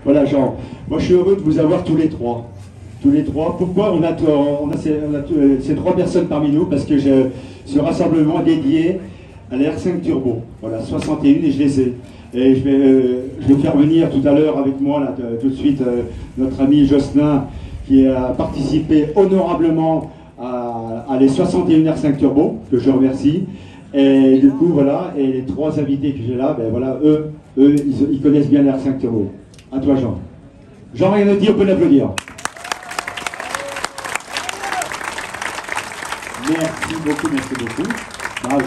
Voilà, Jean. Moi, je suis heureux de vous avoir tous les trois. Tous les trois. Pourquoi on a ces trois personnes parmi nous? Parce que ce rassemblement est dédié à la R5 Turbo. Voilà, 61 et je les ai. Et je vais faire venir tout à l'heure avec moi, là, tout de suite, notre ami Jocelyn, qui a participé honorablement à les 61 R5 Turbo, que je remercie. Et du coup, voilà, et les trois invités que j'ai là, ben voilà, eux, ils connaissent bien la R5 Turbo. À toi, Jean. Jean, rien à dire, on peut l'applaudir. Merci beaucoup, merci beaucoup.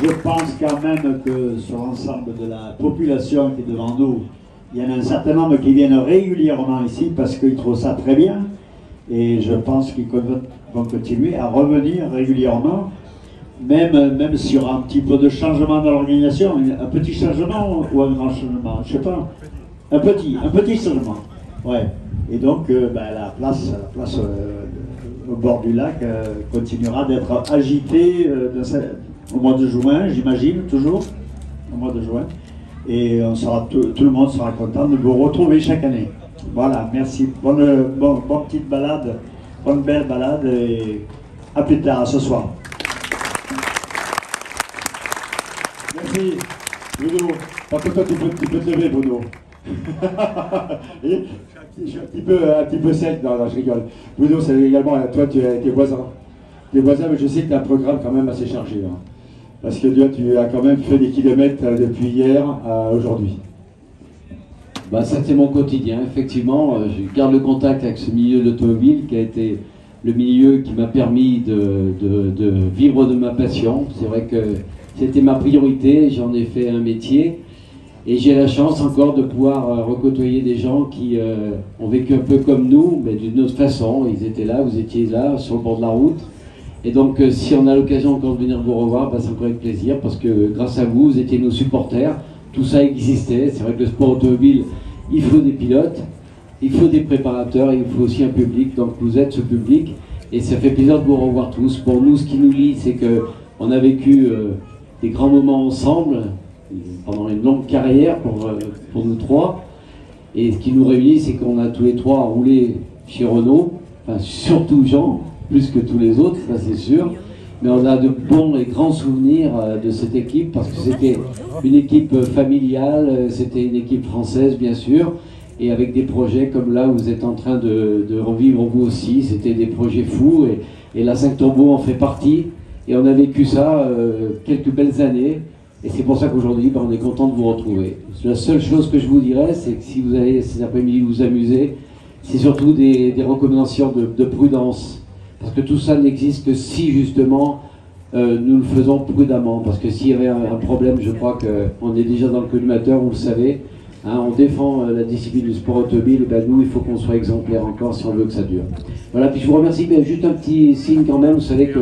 Je pense quand même que sur l'ensemble de la population qui est devant nous, il y en a un certain nombre qui viennent régulièrement ici parce qu'ils trouvent ça très bien. Et je pense qu'ils vont continuer à revenir régulièrement. Même s'il y aura un petit peu de changement dans l'organisation, un petit changement ou un grand changement, je ne sais pas. Un petit changement. Ouais. Et donc la place au bord du lac continuera d'être agitée au mois de juin, j'imagine, toujours, au mois de juin. Et tout le monde sera content de vous retrouver chaque année. Voilà, merci. Bonne petite balade, bonne belle balade et à plus tard, à ce soir. Merci. Bruno, par contre, toi, tu peux te lever, Bruno. Je suis un petit peu sec, non, je rigole. Bruno, c'est également, toi, tu es voisin. Tu es voisin, mais je sais que tu as un programme quand même assez chargé. Hein, parce que tu as quand même fait des kilomètres depuis hier à aujourd'hui. Ça, c'est mon quotidien, effectivement. Je garde le contact avec ce milieu de l'automobile qui a été le milieu qui m'a permis de vivre de ma passion. C'est vrai que c'était ma priorité, j'en ai fait un métier. Et j'ai la chance encore de pouvoir recôtoyer des gens qui ont vécu un peu comme nous, mais d'une autre façon. Ils étaient là, vous étiez là, sur le bord de la route. Et donc, si on a l'occasion encore de venir vous revoir, c'est encore avec plaisir, parce que grâce à vous, vous étiez nos supporters. Tout ça existait. C'est vrai que le sport automobile, il faut des pilotes, il faut des préparateurs, et il faut aussi un public. Donc, vous êtes ce public. Et ça fait plaisir de vous revoir tous. Pour nous, ce qui nous lie, c'est qu'on a vécu des grands moments ensemble, pendant une longue carrière pour nous trois. Et ce qui nous réunit, c'est qu'on a tous les trois roulé chez Renault, enfin surtout Jean, plus que tous les autres, ça c'est sûr. Mais on a de bons et grands souvenirs de cette équipe, parce que c'était une équipe familiale, c'était une équipe française bien sûr, et avec des projets comme là où vous êtes en train de revivre vous aussi. C'était des projets fous, et la 5 Turbo en fait partie, et on a vécu ça quelques belles années. Et c'est pour ça qu'aujourd'hui, on est content de vous retrouver. La seule chose que je vous dirais, c'est que si vous allez cet après-midi vous amuser, c'est surtout des recommandations de prudence. Parce que tout ça n'existe que si, justement, nous le faisons prudemment. Parce que s'il y avait un problème, je crois qu'on est déjà dans le collimateur, vous le savez. Hein, on défend la discipline du sport automobile, et nous, il faut qu'on soit exemplaire encore si on veut que ça dure. Voilà, puis je vous remercie. Juste un petit signe quand même, vous savez que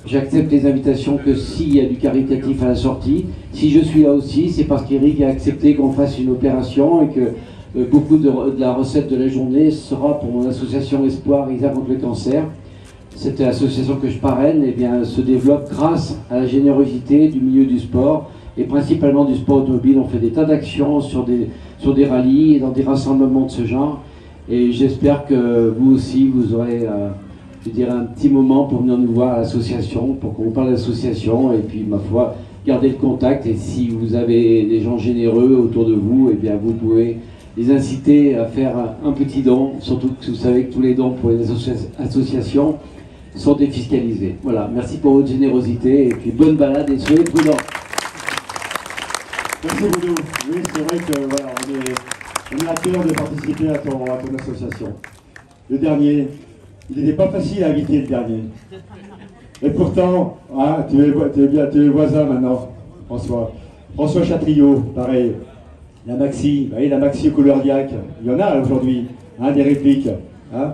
j'accepte les invitations que s'il y a du caritatif à la sortie. Si je suis là aussi, c'est parce qu'Éric a accepté qu'on fasse une opération et que beaucoup de la recette de la journée sera pour mon association Espoir Isaac contre le cancer. Cette association que je parraine se développe grâce à la générosité du milieu du sport et principalement du sport automobile. On fait des tas d'actions sur des rallyes et dans des rassemblements de ce genre. Et j'espère que vous aussi, vous aurez je dirais un petit moment pour venir nous voir à l'association, pour qu'on parle d'association, et puis ma foi, gardez le contact. Et si vous avez des gens généreux autour de vous, vous pouvez les inciter à faire un petit don, surtout que vous savez que tous les dons pour les associations sont défiscalisés. Voilà, merci pour votre générosité, et puis bonne balade et soyez prudents. Merci Bruno. Oui, c'est vrai que voilà, on est à cœur de participer à ton association. Le dernier, il n'était pas facile à inviter, le dernier. Et pourtant, hein, tu es voisin maintenant, François. François Chatriot, pareil. La Maxi, vous voyez, la Maxi couleur diac. Il y en a aujourd'hui, hein, des répliques. Hein.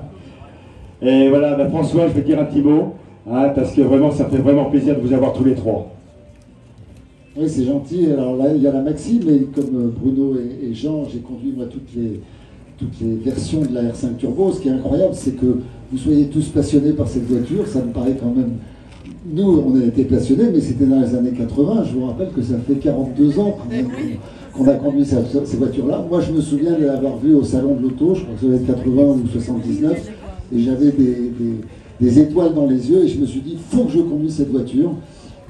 Et voilà, François, je vais te dire un petit mot, hein, parce que vraiment, ça fait vraiment plaisir de vous avoir tous les trois. Oui, c'est gentil. Alors là, il y a la Maxi, mais comme Bruno et Jean, j'ai conduit moi toutes les versions de la R5 Turbo. Ce qui est incroyable, c'est que vous soyez tous passionnés par cette voiture. Ça me paraît quand même... Nous, on a été passionnés, mais c'était dans les années 80. Je vous rappelle que ça fait 42 ans qu'on a conduit ces voitures-là. Moi, je me souviens de l'avoir vu au salon de l'auto, je crois que ça devait être 80 ou 79, et j'avais des étoiles dans les yeux, et je me suis dit, il faut que je conduise cette voiture.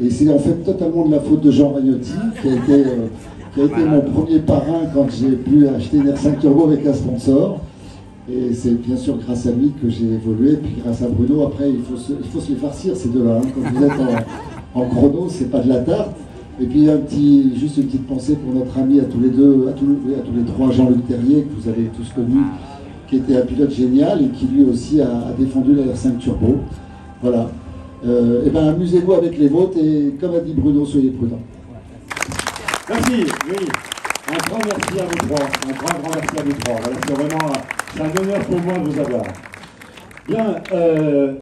Et c'est en fait totalement de la faute de Jean Ragnotti, qui a été mon premier parrain quand j'ai pu acheter une R5 Turbo avec un sponsor. Et c'est bien sûr grâce à lui que j'ai évolué, puis grâce à Bruno. Après, il faut se les farcir, ces deux-là. Hein. Quand vous êtes en chrono, c'est pas de la tarte. Et puis juste une petite pensée pour notre ami à tous les deux, à tous les trois, Jean-Luc Terrier, que vous avez tous connu, qui était un pilote génial et qui lui aussi a défendu la R5 Turbo. Voilà. Et ben amusez-vous avec les vôtres et comme a dit Bruno, soyez prudents. Merci, oui. Un grand merci à vous trois. Un grand merci à vous trois. Voilà, c'est vraiment un honneur pour moi de vous avoir. Bien.